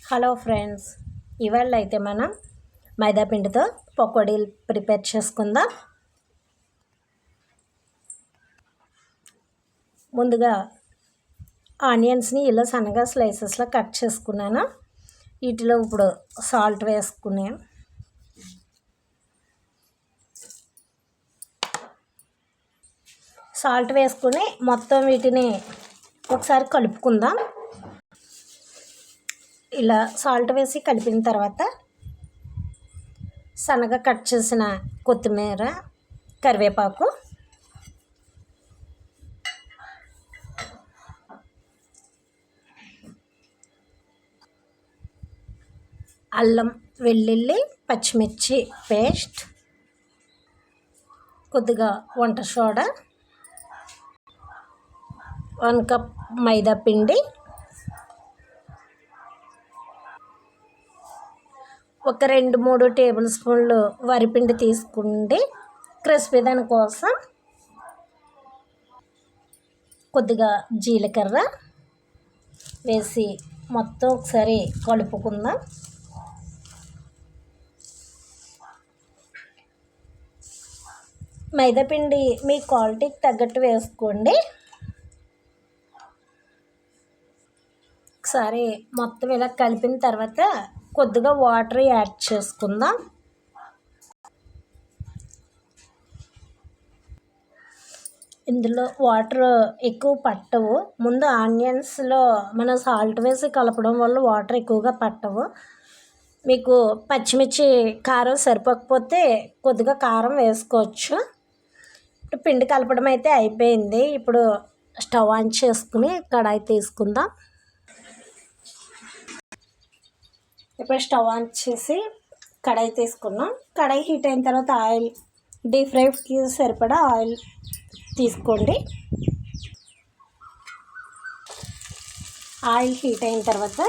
Hello friends, ఇవాళ అయితే మనం మైదా పిండితో పకోడీలు ప్రిపేర్ చేసుకుందాం. ముందుగా ఆనియన్స్ని ఇలా సన్నగా స్లైసెస్లో కట్ చేసుకున్నాను. వీటిలో ఇప్పుడు సాల్ట్ వేసుకున్నాను. సాల్ట్ వేసుకుని మొత్తం వీటిని ఒకసారి కలుపుకుందాం. ఇలా సాల్ట్ వేసి కలిపిన తర్వాత సన్నగా కట్ చేసిన కొత్తిమీర, కరివేపాకు, అల్లం వెల్లుల్లి పచ్చిమిర్చి పేస్ట్, కొద్దిగా వంట సోడా, 1 కప్ మైదా పిండి, ఒక 2-3 టేబుల్ స్పూన్లు వరిపిండి తీసుకుంటే క్రిస్పీ దానికోసం, కొద్దిగా జీలకర్ర వేసి మొత్తం ఒకసారి కలుపుకుందాం. మైదాపిండి మీ క్వాలిటీకి తగ్గట్టు వేసుకోండి. ఒకసారి మొత్తం ఇలా కలిపిన తర్వాత కొద్దిగా వాటర్ యాడ్ చేసుకుందాం. ఇందులో వాటర్ ఎక్కువ పట్టవు. ముందు ఆనియన్స్లో మనం సాల్ట్ వేసి కలపడం వల్ల వాటర్ ఎక్కువగా పట్టవు. మీకు పచ్చిమిర్చి కారం సరిపోకపోతే కొద్దిగా కారం వేసుకోవచ్చు. ఇప్పుడు పిండి కలపడం అయితే అయిపోయింది. ఇప్పుడు స్టవ్ ఆన్ చేసుకుని కడాయి తీసుకుందాం. ఇప్పుడు స్టవ్ ఆన్ చేసి కడాయి తీసుకున్నాం. కడాయి హీట్ అయిన తర్వాత ఆయిల్, డీప్ ఫ్రైకి సరిపడా ఆయిల్ తీసుకోండి. ఆయిల్ హీట్ అయిన తర్వాత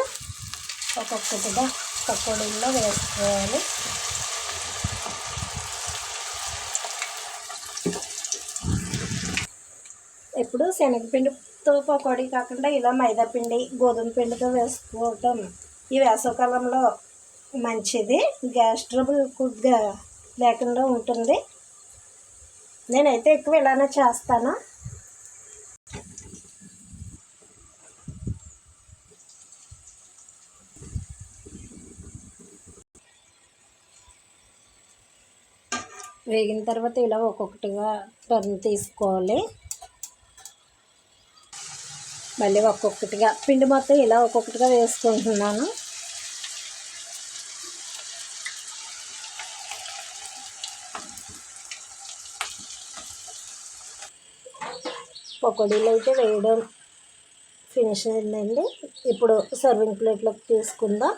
ఒక్కొక్కటిగా పకోడీల్లో వేసుకోవాలి. ఇప్పుడు శనగపిండితో పకోడీ కాకుండా ఇలా మైదాపిండి, గోధుమ పిండితో వేసుకోవటం ఈ వేసవికాలంలో మంచిది. గ్యాస్ ట్రబుల్ కొద్దిగా లేకుండా ఉంటుంది. నేనైతే ఎక్కువ ఇలానే చేస్తాను. వేగిన తర్వాత ఇలా ఒక్కొక్కటిగా టర్న్ తీసుకోవాలి. మళ్ళీ ఒక్కొక్కటిగా పిండి మొత్తం ఇలా ఒక్కొక్కటిగా వేసుకుంటున్నాను. పకోడీలు అయితే వేయడం ఫినిష్ అయిందండి. ఇప్పుడు సర్వింగ్ ప్లేట్లోకి తీసుకుందాం.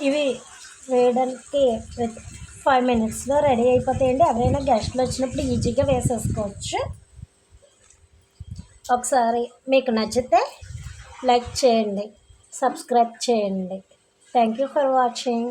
ఇవి వేయడానికి 5 మినిట్స్లో రెడీ అయిపోతాయండి. ఎవరైనా గెస్ట్లు వచ్చినప్పుడు ఈజీగా వేసేసుకోవచ్చు. ఒకసారి మీకు నచ్చితే లైక్ చేయండి, సబ్స్క్రైబ్ చేయండి. Thank you for watching.